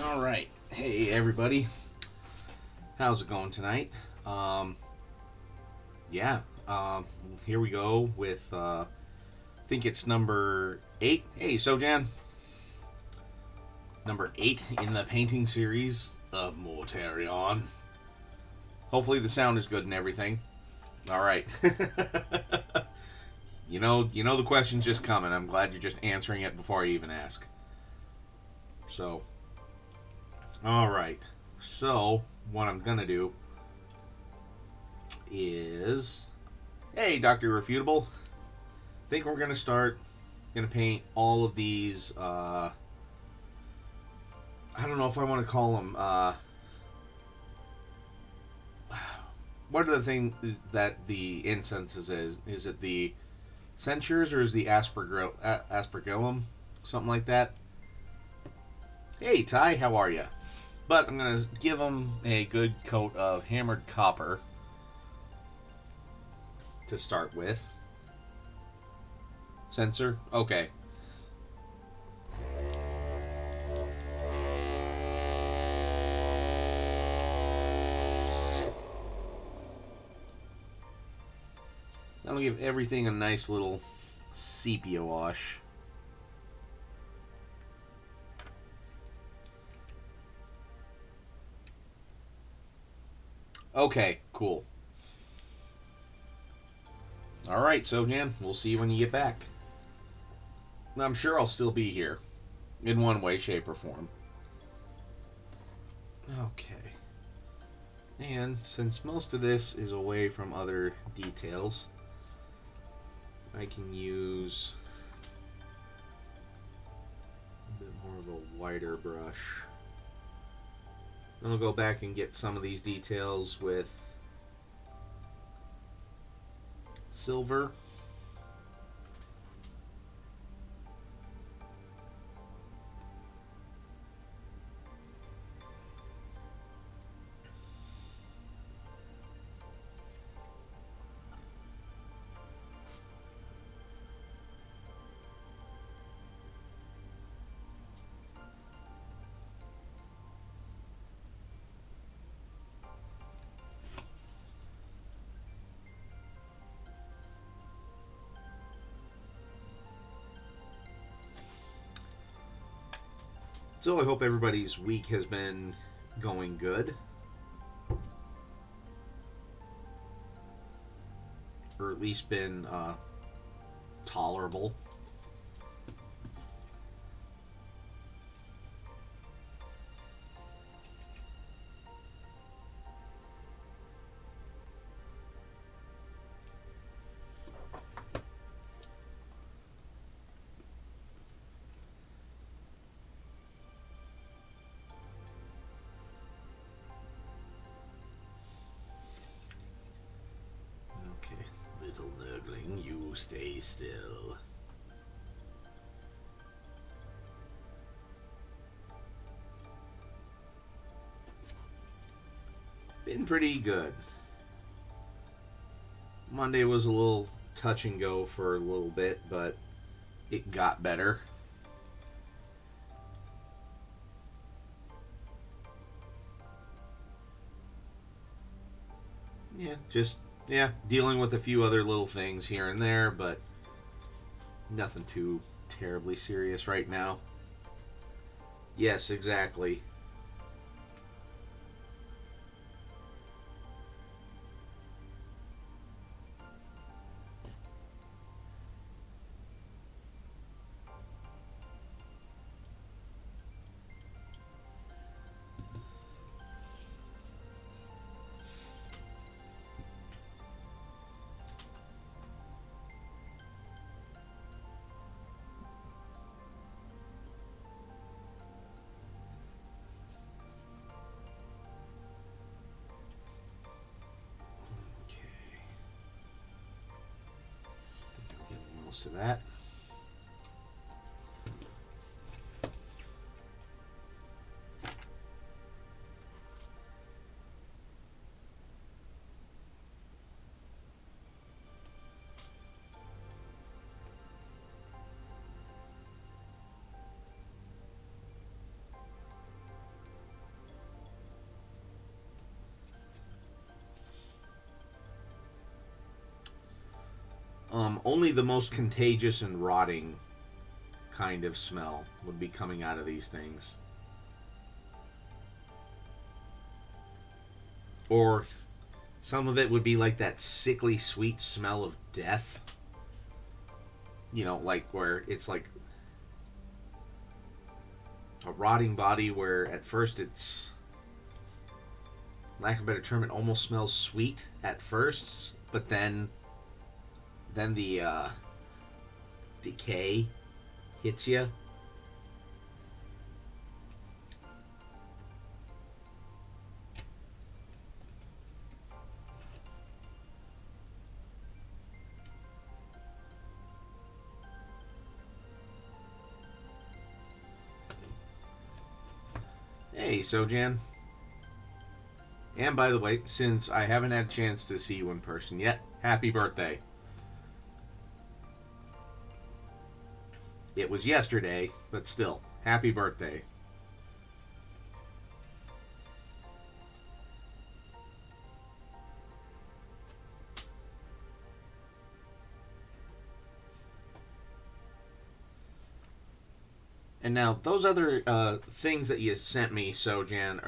All right. Hey, everybody. How's it going tonight? Um, yeah. Here we go with, I think it's number 8. Hey, Sojan. Number 8 in the painting series of Mortarion. Hopefully the sound is good and everything. All right. You know the question's just coming. I'm glad you're just answering it before I even ask. So, all right. So, what I'm going to do is... Hey, Dr. Irrefutable. Think we're going to start... Going to paint all of these... I don't know if I want to call them... what are the things that the incenses is? Is it the censures or is the aspergillum? Something like that. Hey, Ty, how are you? But I'm going to give them a good coat of hammered copper to start with. Sensor? Okay. That'll give everything a nice little sepia wash. Okay, cool. Alright, so Jan, we'll see you when you get back. I'm sure I'll still be here. In one way, shape, or form. Okay. And since most of this is away from other details, I can use a bit more of a wider brush. Then I'll go back and get some of these details with silver. So I hope everybody's week has been going good. Or at least been tolerable. Little nerdling, you stay still. Been pretty good. Monday was a little touch and go for a little bit, but it got better. Dealing with a few other little things here and there, but nothing too terribly serious right now. Yes, exactly. To that. Only the most contagious and rotting kind of smell would be coming out of these things. Or some of it would be like that sickly sweet smell of death. You know, like where it's like a rotting body where at first it's, lack of a better term, it almost smells sweet at first, but then the decay hits you. Hey, Sojan. And by the way, since I haven't had a chance to see you in person yet, happy birthday. It was yesterday, but still, happy birthday. And now, those other things that you sent me, Sojan,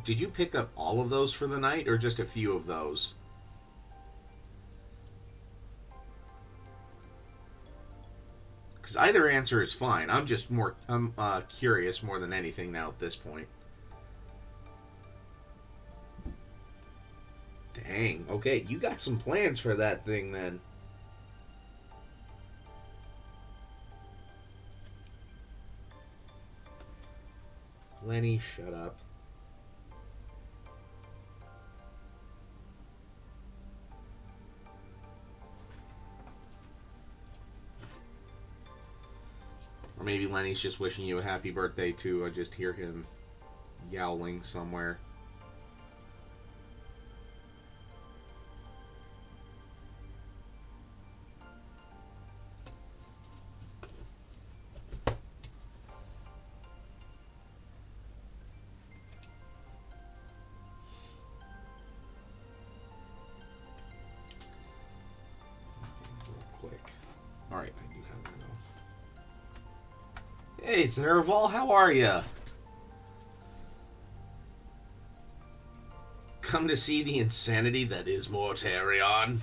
did you pick up all of those for the night, or just a few of those? Because either answer is fine. I'm curious more than anything now at this point. Dang. Okay, you got some plans for that thing then. Lenny, shut up. Or maybe Lenny's just wishing you a happy birthday too. I just hear him yowling somewhere. Alright, I do have that. Hey, Theraval, how are ya? Come to see the insanity that is Mortarion.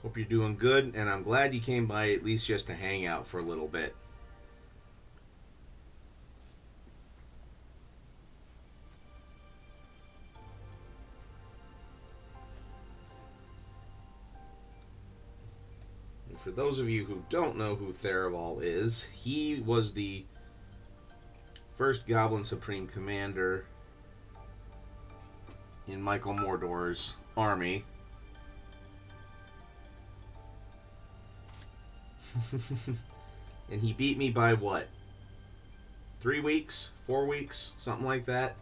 Hope you're doing good, and I'm glad you came by at least just to hang out for a little bit. For those of you who don't know who Theraval is, he was the first Goblin Supreme Commander in Michael Mordor's army. And he beat me by what? 3 weeks? 4 weeks? Something like that.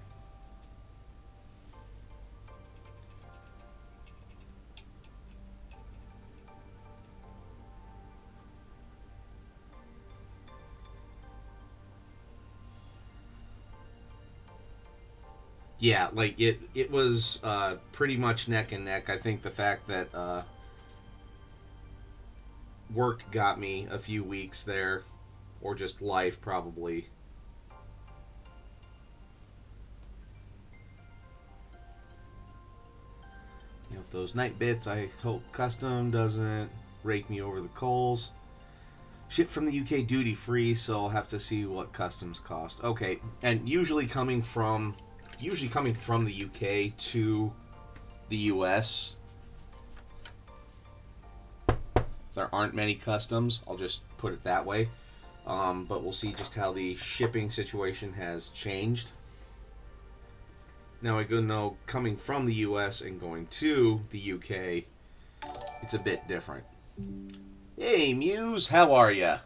Yeah, like it was pretty much neck and neck. I think the fact that work got me a few weeks there, or just life probably. You know, those night bits, I hope custom doesn't rake me over the coals. Ship from the UK duty free, so I'll have to see what customs cost. Okay, and usually coming from the UK to the US, there aren't many customs. I'll just put it that way. But we'll see just how the shipping situation has changed. Now I go know coming from the US and going to the UK, it's a bit different. Hey Muse, how are ya?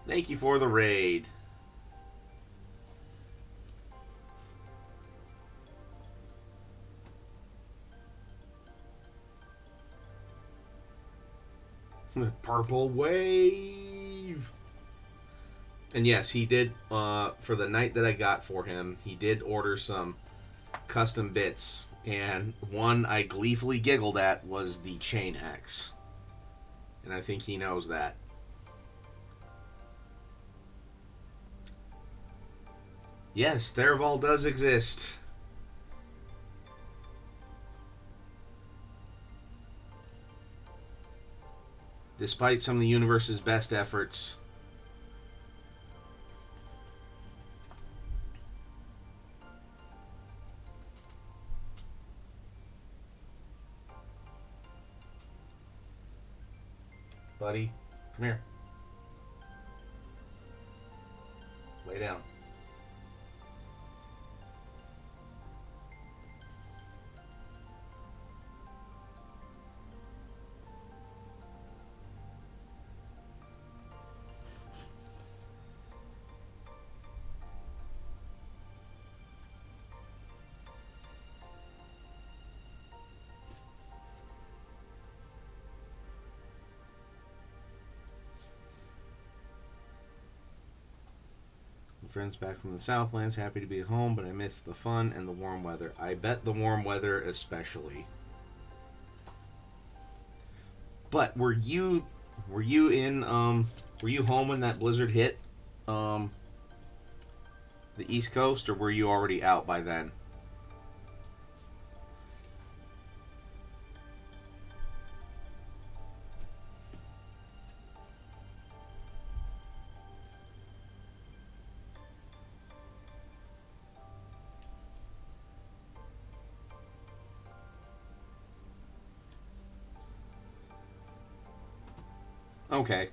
Thank you for the raid. Purple wave. And yes, he did, for the night that I got for him, he did order some custom bits. And one I gleefully giggled at was the chain axe. And I think he knows that. Yes, Theraval does exist. Despite some of the universe's best efforts. Buddy, come here. Lay down. Friends back from the Southlands, happy to be home, but I miss the fun and the warm weather. I bet the warm weather especially. But were you home when that blizzard hit the East Coast, or were you already out by then? Okay.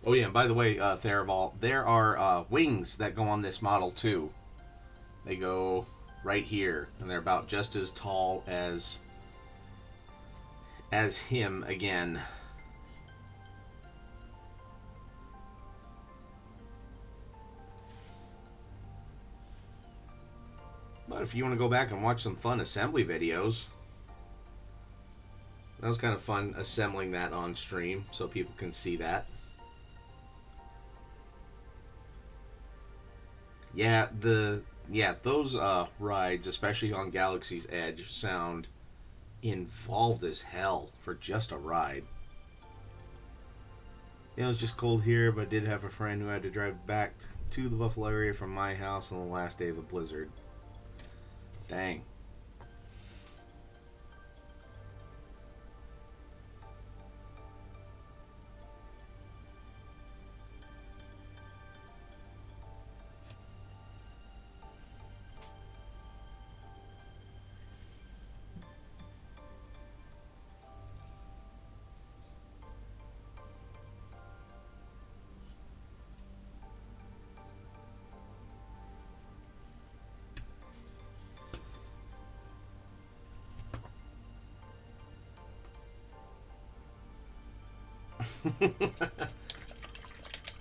Oh yeah, and by the way, Theraval, there are wings that go on this model too. They go right here, and they're about just as tall as him again. But if you want to go back and watch some fun assembly videos, that was kind of fun assembling that on stream so people can see that. Yeah, those rides, especially on Galaxy's Edge, sound involved as hell for just a ride. It was just cold here, but I did have a friend who had to drive back to the Buffalo area from my house on the last day of the blizzard. Dang.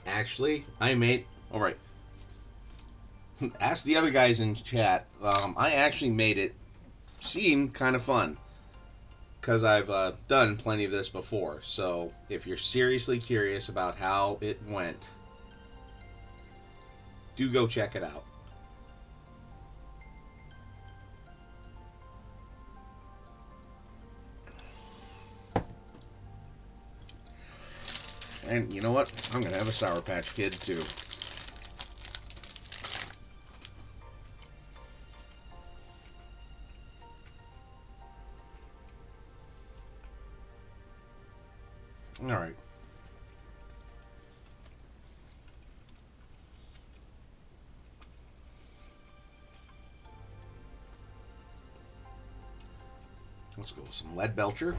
Actually, I made. Alright. Ask the other guys in chat. I actually made it seem kind of fun. Because I've done plenty of this before. So, if you're seriously curious about how it went, do go check it out. And you know what? I'm going to have a Sour Patch Kid too. Alright. Let's go with some Lead Belcher.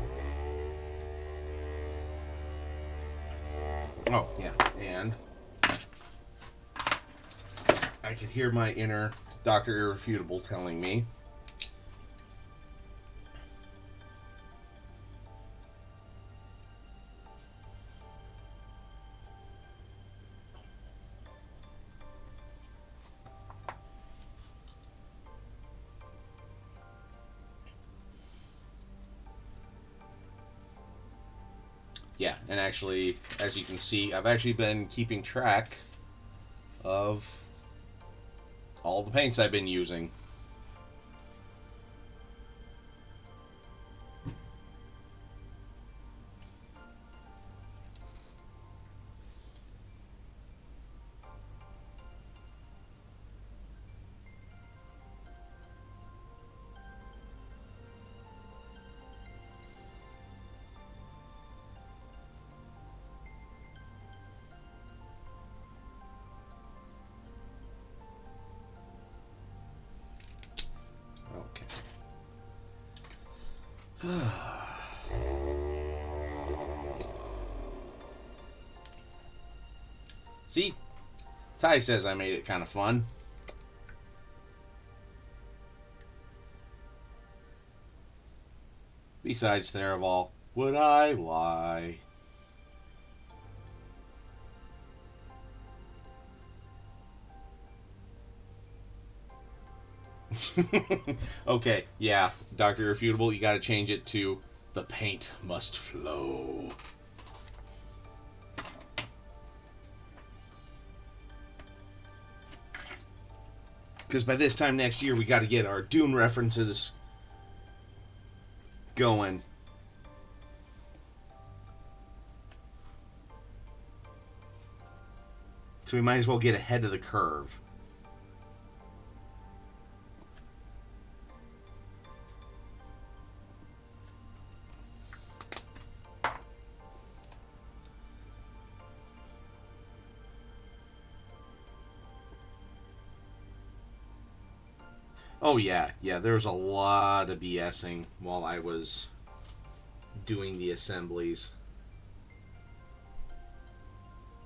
Oh, yeah, and I could hear my inner Dr. Irrefutable telling me Yeah, and actually, as you can see, I've actually been keeping track of all the paints I've been using. Okay. See? Ty says I made it kind of fun. Besides Theraval, would I lie? Okay, yeah, Dr. Irrefutable, you gotta change it to the paint must flow. Because by this time next year, we gotta get our Dune references going. So we might as well get ahead of the curve. Oh yeah, there was a lot of BSing while I was doing the assemblies.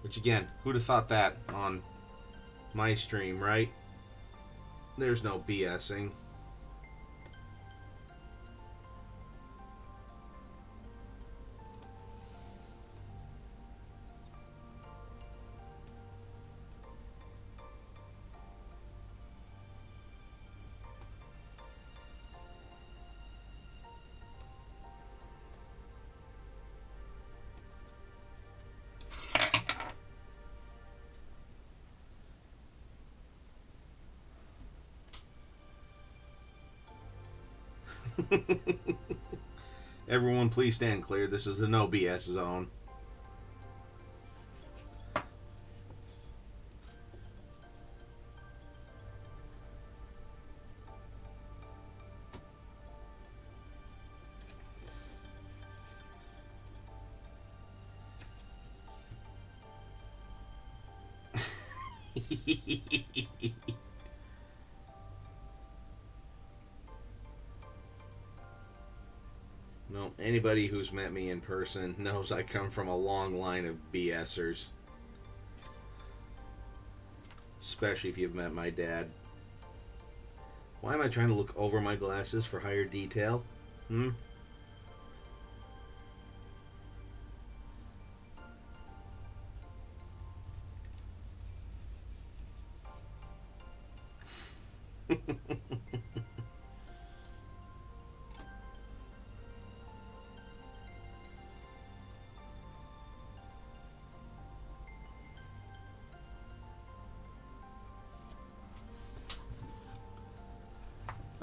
Which again, who'd have thought that on my stream, right? There's no BSing. Everyone, please stand clear. This is a no BS zone. No, anybody who's met me in person knows I come from a long line of BSers. Especially if you've met my dad. Why am I trying to look over my glasses for higher detail? Hmm?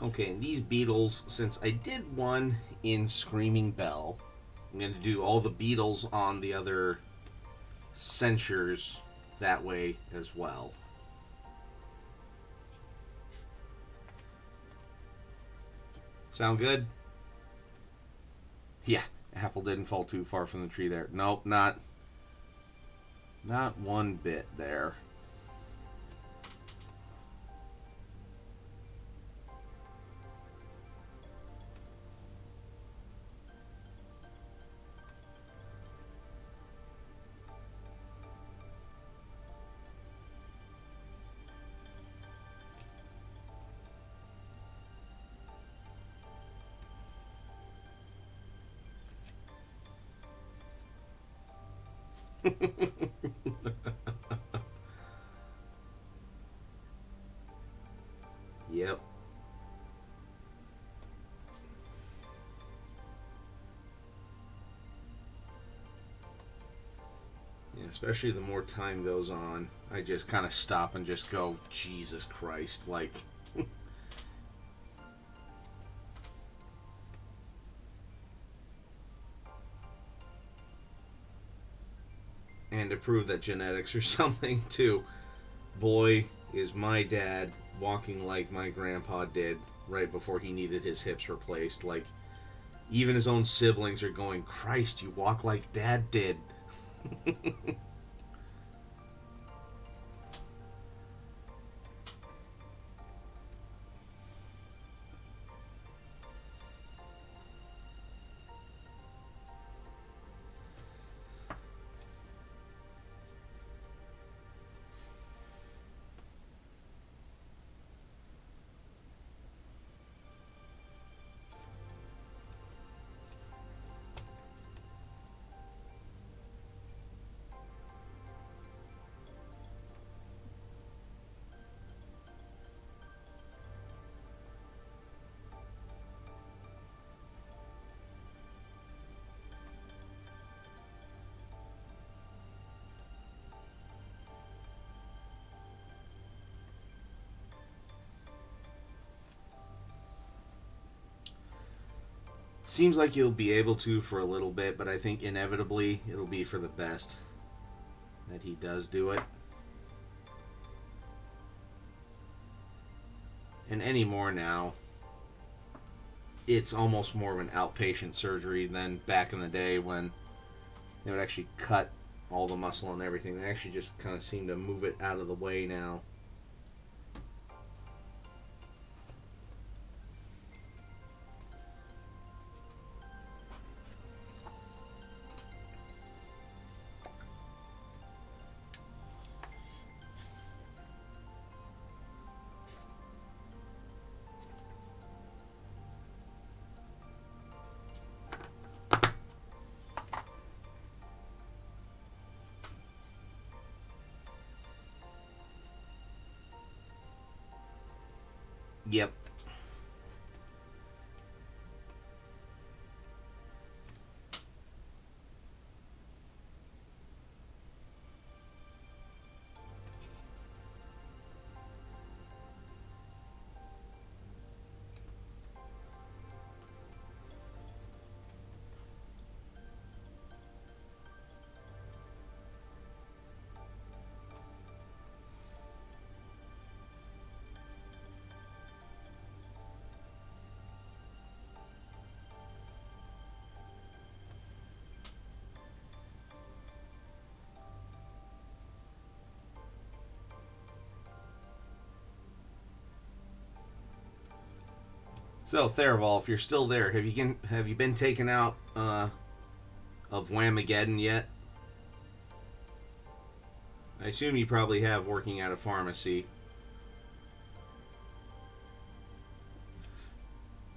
Okay, and these beetles, since I did one in Screaming Bell, I'm going to do all the beetles on the other censures that way as well. Sound good? Yeah, apple didn't fall too far from the tree there. Nope, not one bit there. Yep. Especially the more time goes on, I just kind of stop and just go, Jesus Christ, like. And to prove that genetics or something, too. Boy, is my dad walking like my grandpa did right before he needed his hips replaced. Like, even his own siblings are going, Christ, you walk like Dad did. Seems like you'll be able to for a little bit, but I think inevitably it'll be for the best that he does do it. And anymore now, it's almost more of an outpatient surgery than back in the day when they would actually cut all the muscle and everything. They actually just kind of seem to move it out of the way now. Yep. So Theraval, if you're still there, have you been taken out of Whamageddon yet? I assume you probably have, working at a pharmacy.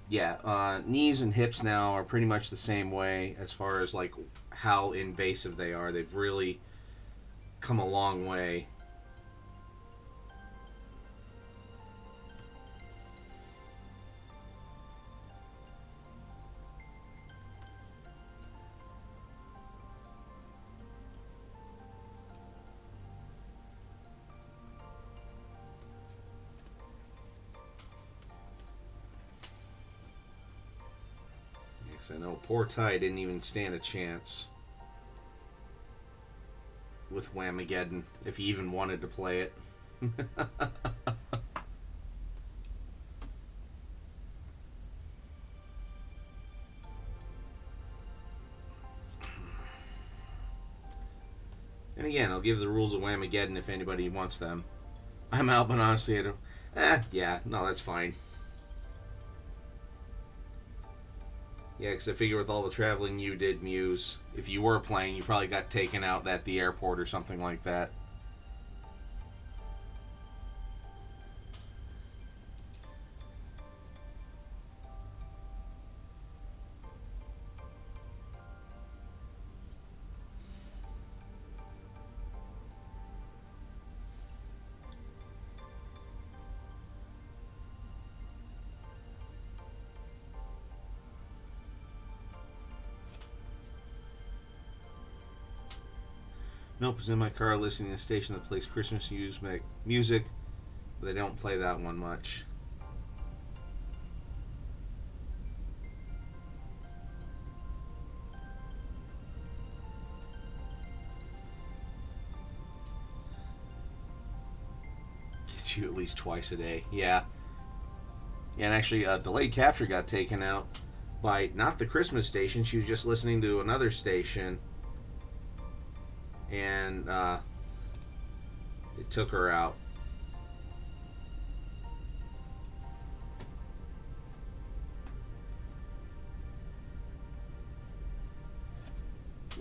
Yeah, knees and hips now are pretty much the same way as far as like how invasive they are. They've really come a long way. I know poor Ty didn't even stand a chance with Whamageddon if he even wanted to play it. And again, I'll give the rules of Whamageddon if anybody wants them. I'm out, but honestly, I don't. Yeah, no, that's fine. Yeah, because I figure with all the traveling you did, Muse, if you were playing, you probably got taken out at the airport or something like that. Nope, it's in my car listening to a station that plays Christmas music, but they don't play that one much. Get you at least twice a day. Yeah. Yeah, and actually, delayed capture got taken out by not the Christmas station. She was just listening to another station, and it took her out.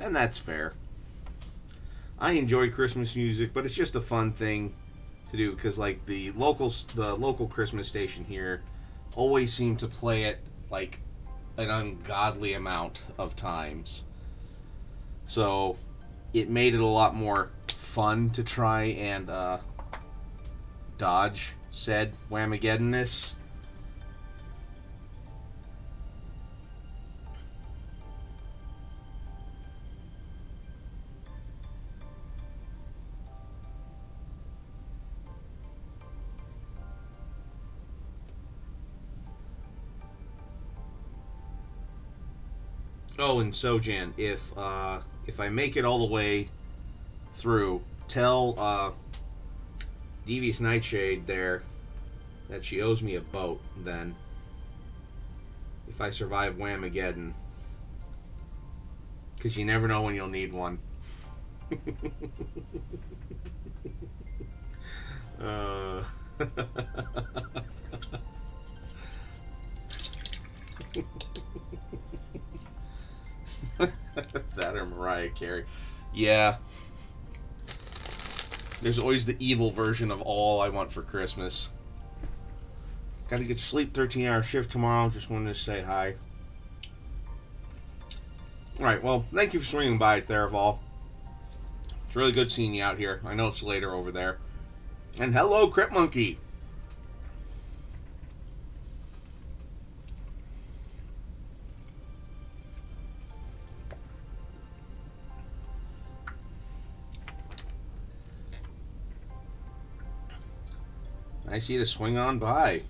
And that's fair. I enjoy Christmas music, but it's just a fun thing to do because, like, the local Christmas station here always seem to play it like an ungodly amount of times. So it made it a lot more fun to try and dodge said Whamageddonness. Oh, and Sojan, if I make it all the way through, tell Devious Nightshade there that she owes me a boat. Then, if I survive Whamageddon, because you never know when you'll need one. uh. That or Mariah Carey. Yeah. There's always the evil version of all I want for Christmas. Gotta get to sleep, 13-hour shift tomorrow. Just wanted to say hi. Alright, well, thank you for swinging by, Theraval. It's really good seeing you out here. I know it's later over there. And hello, Crip Monkey. I see you to swing on by.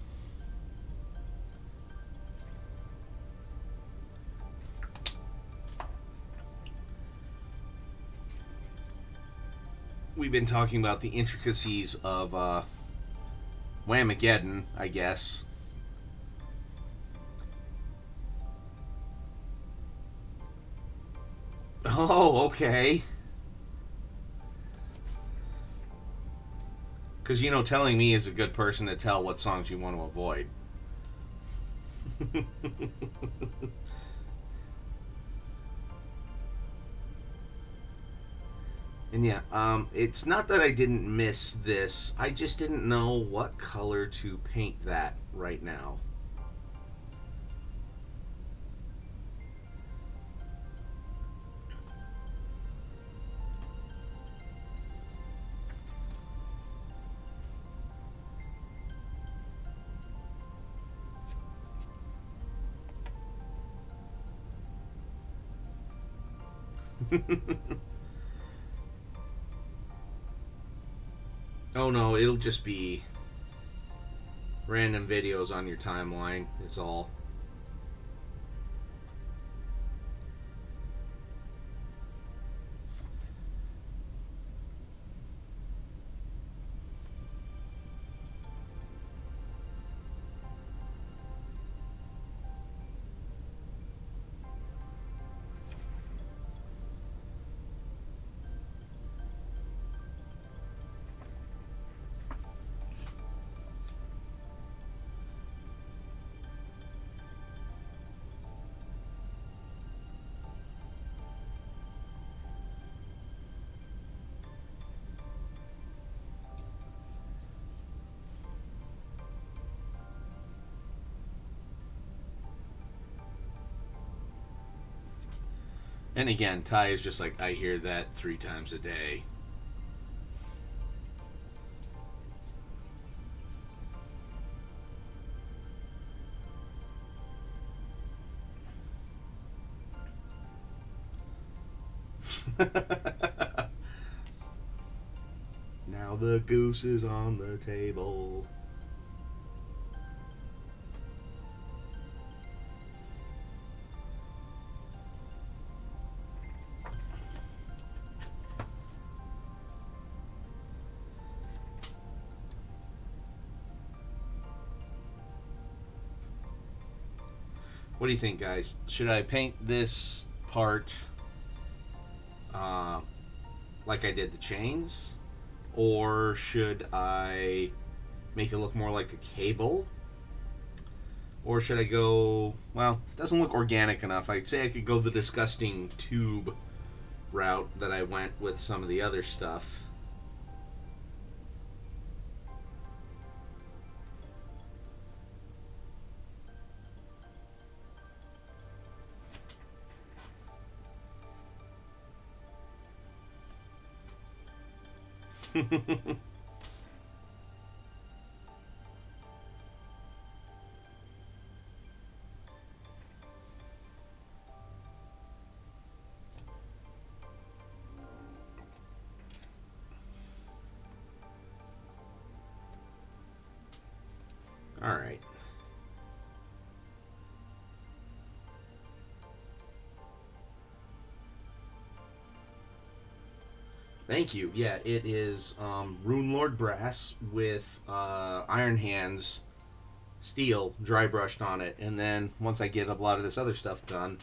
We've been talking about the intricacies of Whamageddon, I guess. Oh, okay. Because, you know, telling me is a good person to tell what songs you want to avoid. And yeah, it's not that I didn't miss this. I just didn't know what color to paint that right now. Oh no, it'll just be random videos on your timeline, is all. And again, Ty is just like, I hear that 3 times a day. the goose is on the table. What do you think, guys? Should I paint this part uh, like I did the chains? Or should I make it look more like a cable? Or should I go... Well, it doesn't look organic enough. I'd say I could go the disgusting tube route that I went with some of the other stuff. All right. Thank you. Yeah, it is Rune Lord Brass with Iron Hands steel dry brushed on it, and then once I get a lot of this other stuff done,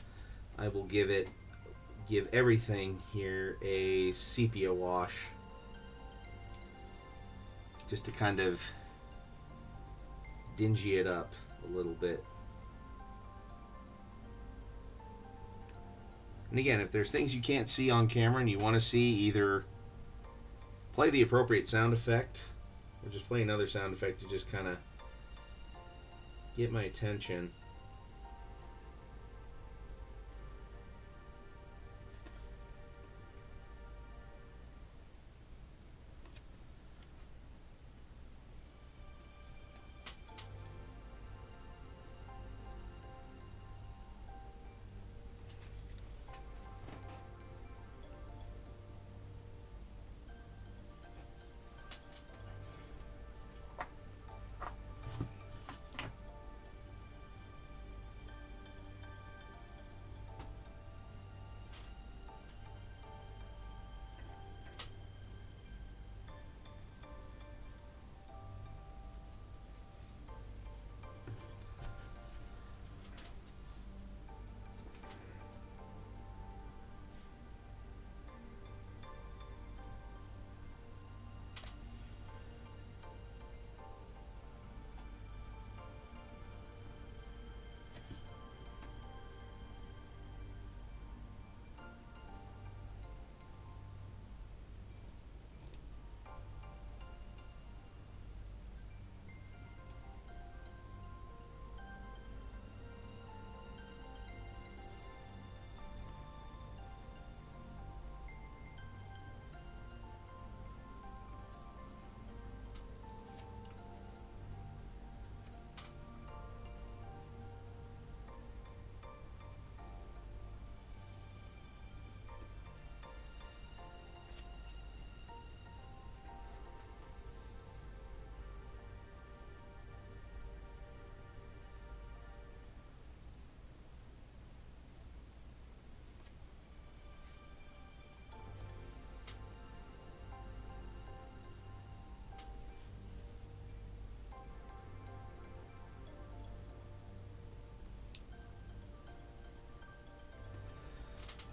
I will give everything here a sepia wash, just to kind of dingy it up a little bit. And again, if there's things you can't see on camera and you want to see, either play the appropriate sound effect or just play another sound effect to just kind of get my attention.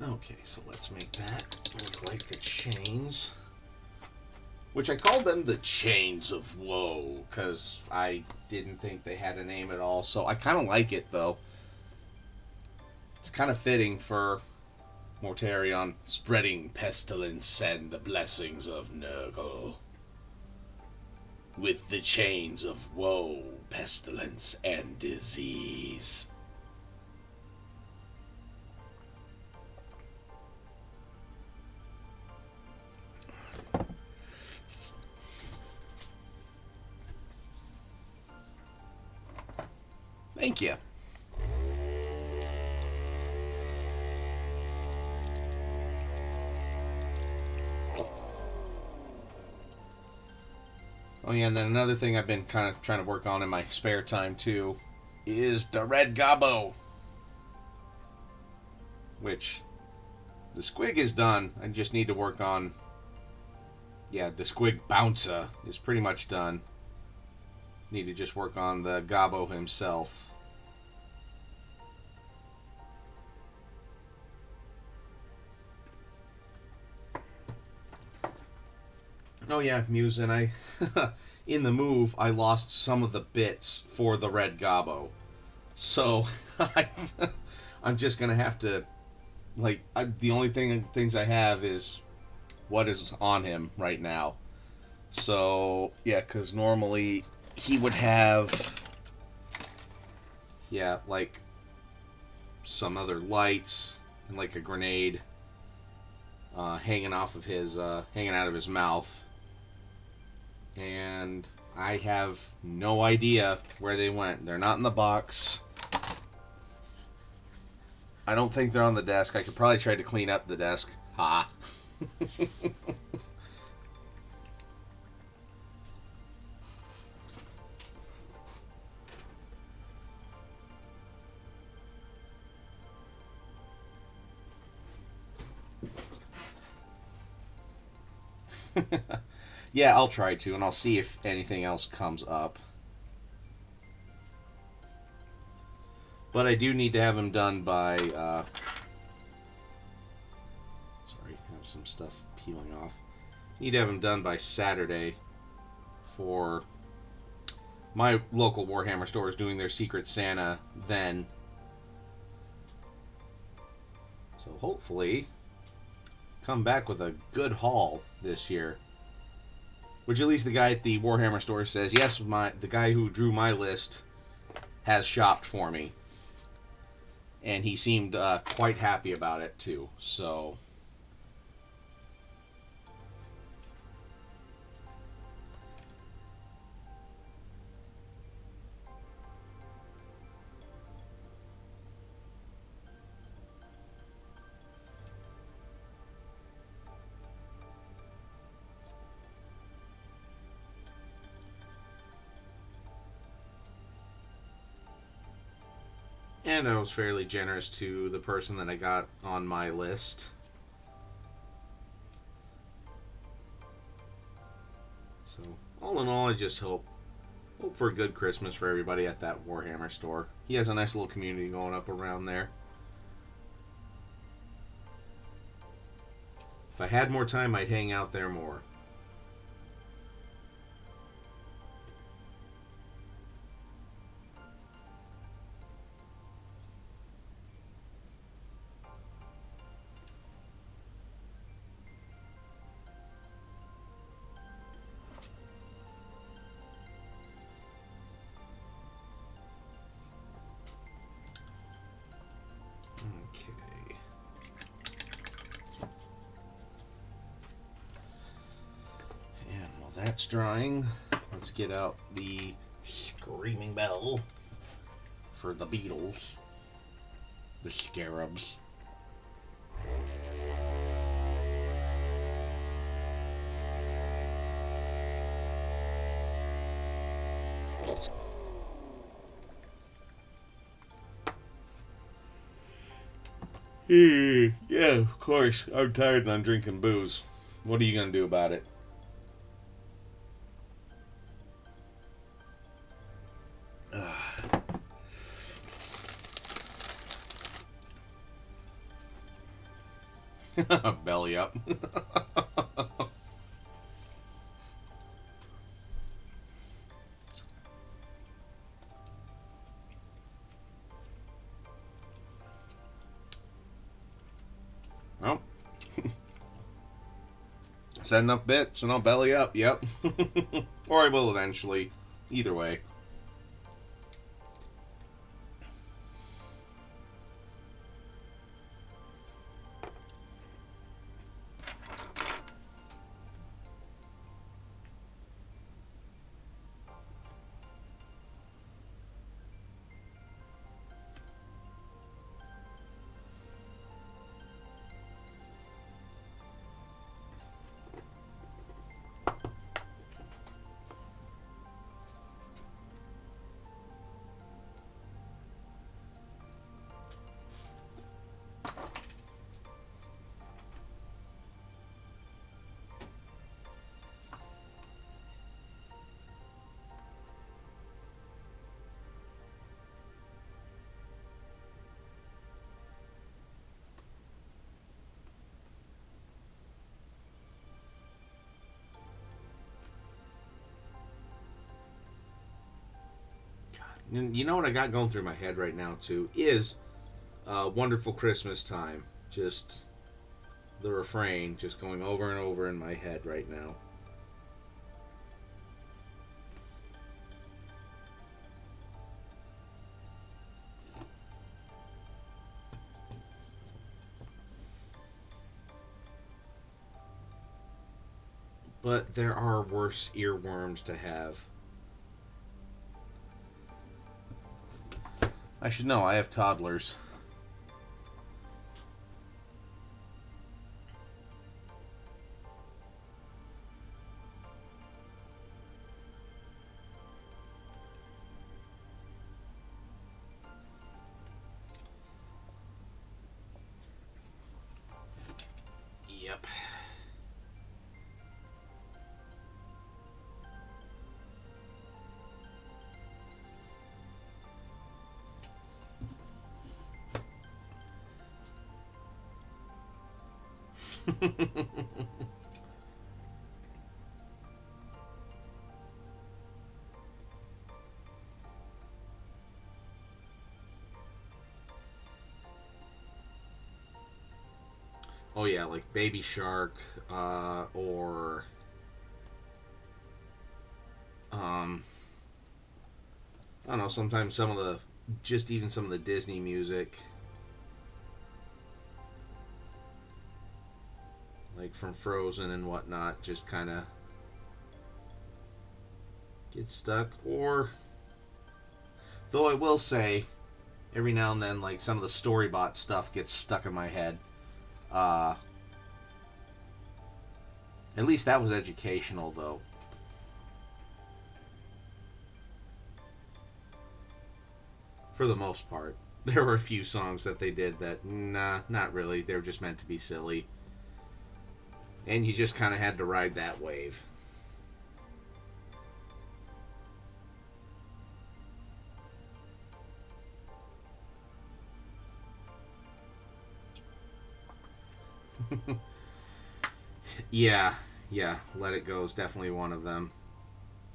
Okay, so let's make that look like the chains. Which I called them the Chains of Woe, because I didn't think they had a name at all. So I kind of like it, though. It's kind of fitting for Mortarion, spreading pestilence and the blessings of Nurgle. With the chains of woe, pestilence, and disease. Thank you. Oh yeah, and then another thing I've been kind of trying to work on in my spare time too is the red gobbo, which the squig is done. I just need to work on. Yeah, the squig bouncer is pretty much done. Need to just work on the gobbo himself. Oh yeah, Muse, and I, in the move, I lost some of the bits for the red gobbo. So, I'm just gonna have to, the only things I have is what is on him right now. So, yeah, because normally he would have, yeah, like some other lights and like a grenade hanging out of his mouth. And I have no idea where they went. They're not in the box. I don't think they're on the desk. I could probably try to clean up the desk. Ha. Yeah, I'll try to, and I'll see if anything else comes up. But I do need to have him done by... sorry, I have some stuff peeling off. Need to have him done by Saturday for... My local Warhammer store is doing their Secret Santa then. So hopefully come back with a good haul this year. Which at least the guy at the Warhammer store says, yes, the guy who drew my list has shopped for me. And he seemed quite happy about it, too. So... And I was fairly generous to the person that I got on my list. So, all in all, I just hope for a good Christmas for everybody at that Warhammer store. He has a nice little community going up around there. If I had more time, I'd hang out there more. Okay. And while that's drying, let's get out the screaming bell for the beetles, the scarabs. Yeah, of course. I'm tired and I'm drinking booze. What are you going to do about it? Belly up. Well, set enough bits and I'll belly up, yep. Or I will eventually. Either way. And you know what I got going through my head right now too is "Wonderful Christmas Time." Just the refrain, just going over and over in my head right now. But there are worse earworms to have. I should know. I have toddlers. Yep. Oh yeah, like Baby Shark, or um, I don't know. Sometimes some of the, just even some of the Disney music, like from Frozen and whatnot, just kind of get stuck. Or, though I will say, every now and then, like some of the Storybot stuff gets stuck in my head. Uh, at least that was educational, though. For the most part. There were a few songs that they did that, nah, not really. They were just meant to be silly. And you just kind of had to ride that wave. Yeah, yeah, Let It Go is definitely one of them.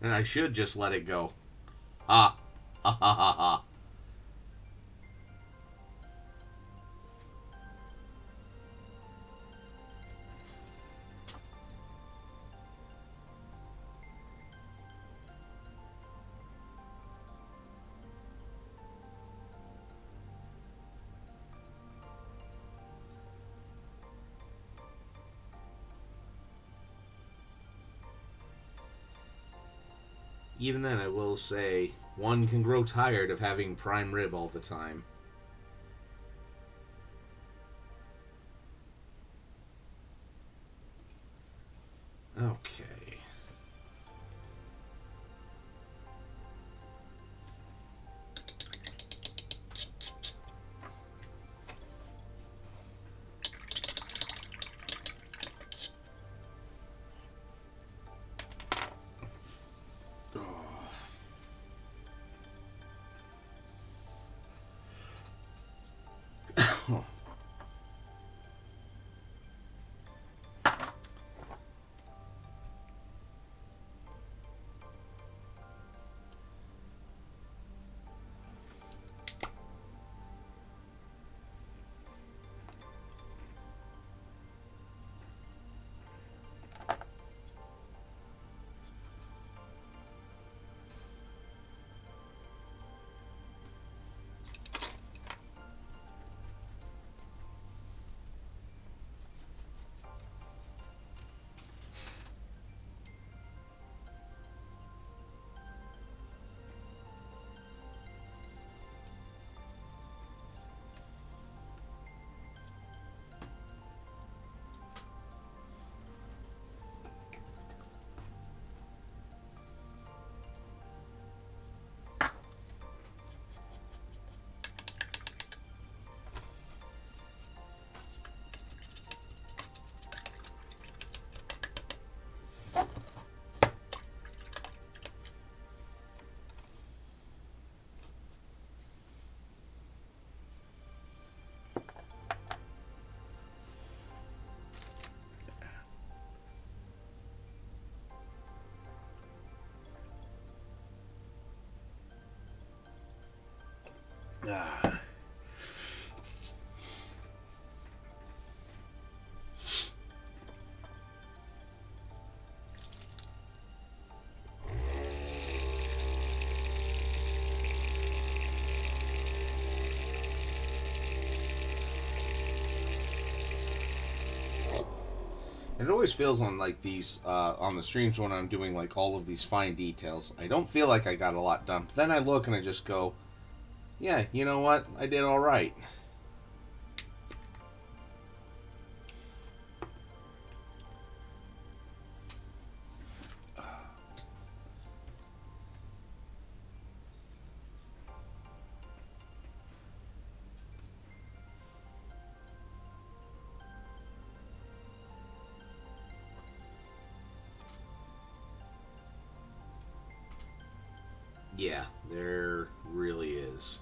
And I should just let it go. Ah, ah, ha, ha, ha. Even then, I will say, one can grow tired of having prime rib all the time. Okay. Ah. It always feels on like these on the streams when I'm doing like all of these fine details. I don't feel like I got a lot done. But then I look and I just go, yeah, you know what? I did all right. Yeah, there really is.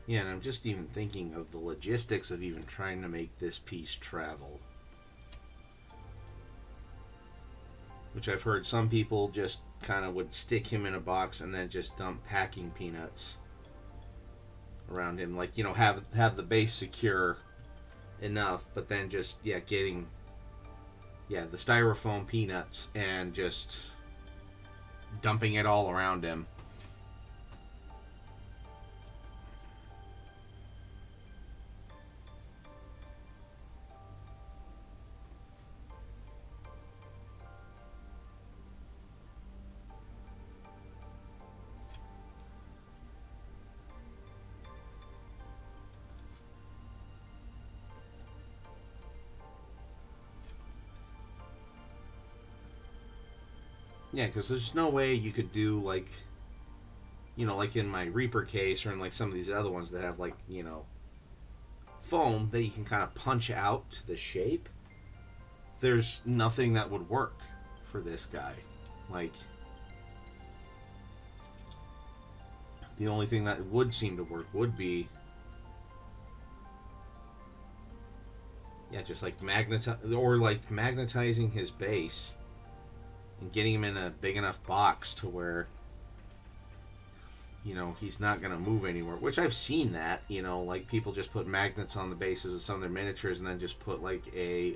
Yeah, and I'm just even thinking of the logistics of even trying to make this piece travel. Which I've heard some people just kind of would stick him in a box and then just dump packing peanuts around him. Like, have the base secure enough, but then just, getting, the styrofoam peanuts and just dumping it all around him. Yeah, because there's no way you could do like, like in my Reaper case or in like some of these other ones that have like, foam that you can kind of punch out to the shape. There's nothing that would work for this guy. Like, the only thing that would seem to work would be, just like magnetizing his base and getting him in a big enough box to where he's not going to move anywhere, which I've seen that, like people just put magnets on the bases of some of their miniatures and then just put like a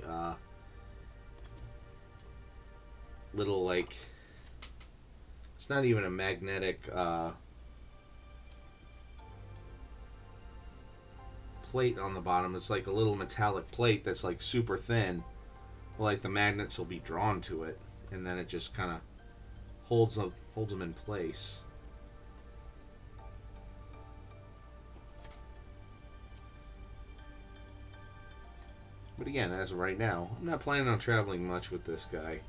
little, like, it's not even a magnetic plate on the bottom. It's like a little metallic plate that's like super thin, but like the magnets will be drawn to it and then it just kind of holds them in place. But again, as of right now, I'm not planning on traveling much with this guy.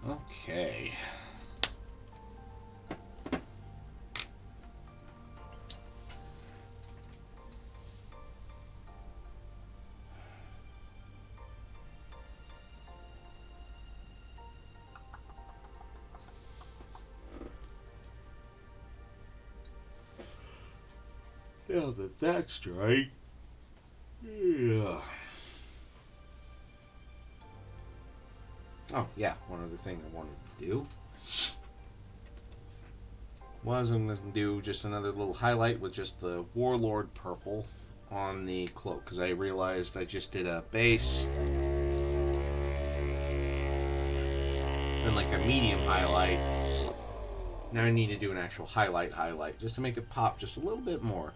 Okay. Now that that's straight. Yeah. Oh, yeah, one other thing I wanted to do was I'm going to do just another little highlight with just the Warlord purple on the cloak, because I realized I just did a base then like a medium highlight. Now I need to do an actual highlight just to make it pop just a little bit more.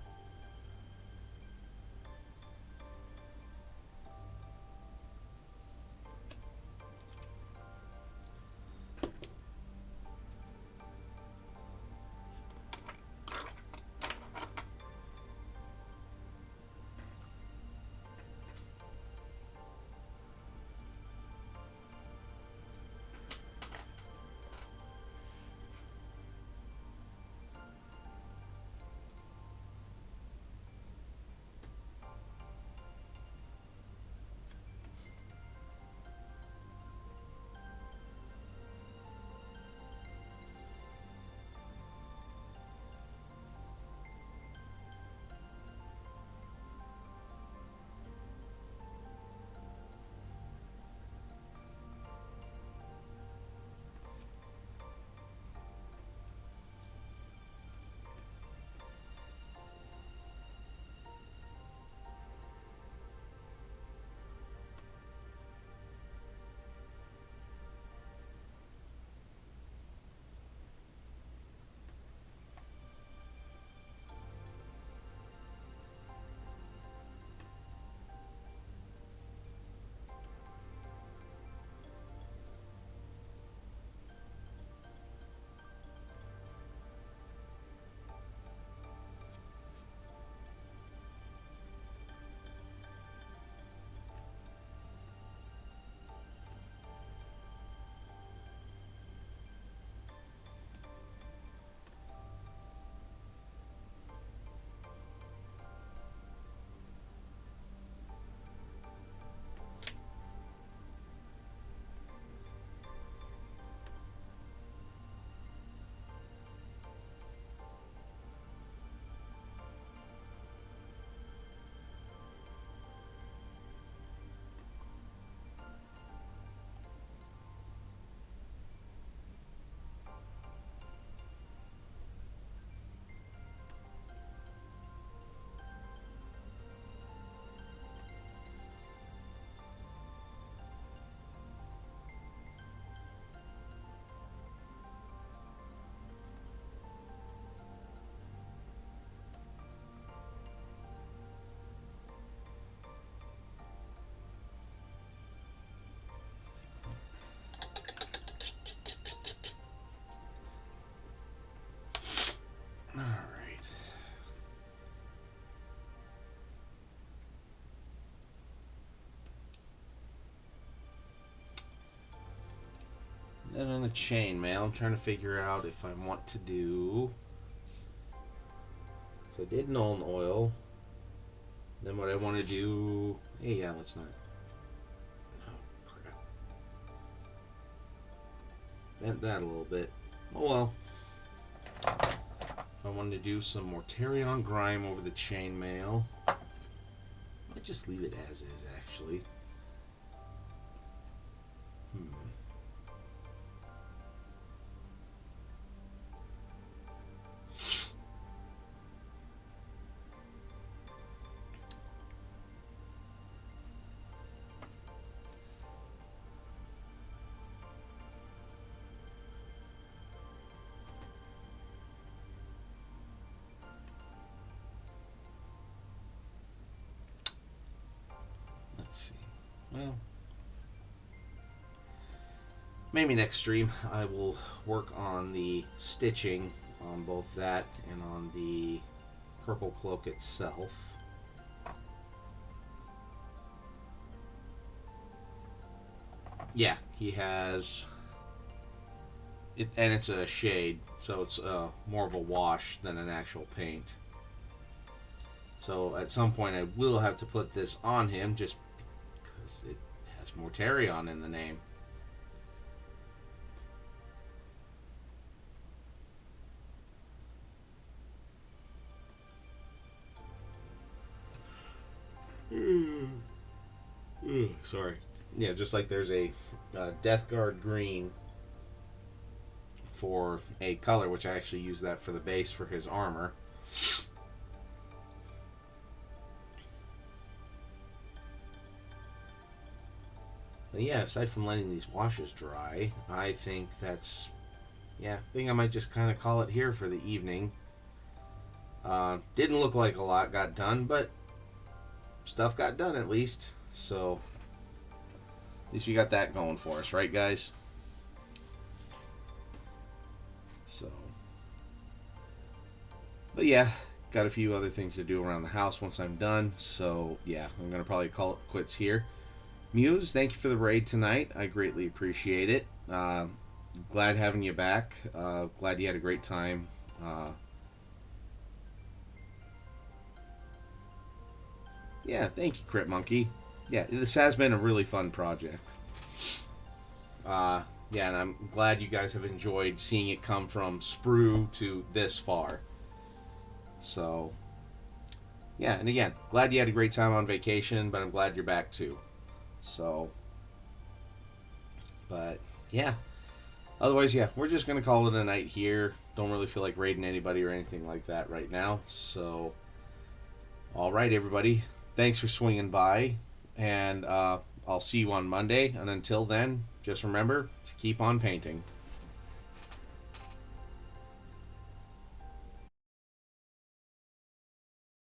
then on the chainmail, I'm trying to figure out if I want to do. So I did Nuln Oil. Then what I want to do. Hey, yeah, let's not. Oh, crap. Bent that a little bit. Oh well. If I wanted to do some Mortarion grime over the chainmail, I might just leave it as is, actually. Let's see. Well, maybe next stream I will work on the stitching on both that and on the purple cloak itself. Yeah, he has it, and it's a shade, so it's more of a wash than an actual paint. So at some point I will have to put this on him just because it has Mortarion in the name. Sorry. Yeah, just like there's a Death Guard green for a color, which I actually use that for the base for his armor. But yeah, aside from letting these washes dry, I think that's, yeah, I think I might just kind of call it here for the evening. Didn't look like a lot got done, but stuff got done at least. So at least we got that going for us, right, guys? So, but yeah, got a few other things to do around the house once I'm done. So yeah, I'm gonna probably call it quits here. Muse, thank you for the raid tonight. I greatly appreciate it. Glad having you back. Glad you had a great time. Yeah, thank you, Crit Monkey. Yeah, this has been a really fun project. Yeah, and I'm glad you guys have enjoyed seeing it come from sprue to this far. So, yeah, and again, glad you had a great time on vacation, but I'm glad you're back too. So, but yeah, otherwise, yeah, we're just going to call it a night here. Don't really feel like raiding anybody or anything like that right now. So, all right, everybody. Thanks for swinging by, and I'll see you on Monday. And until then, just remember to keep on painting.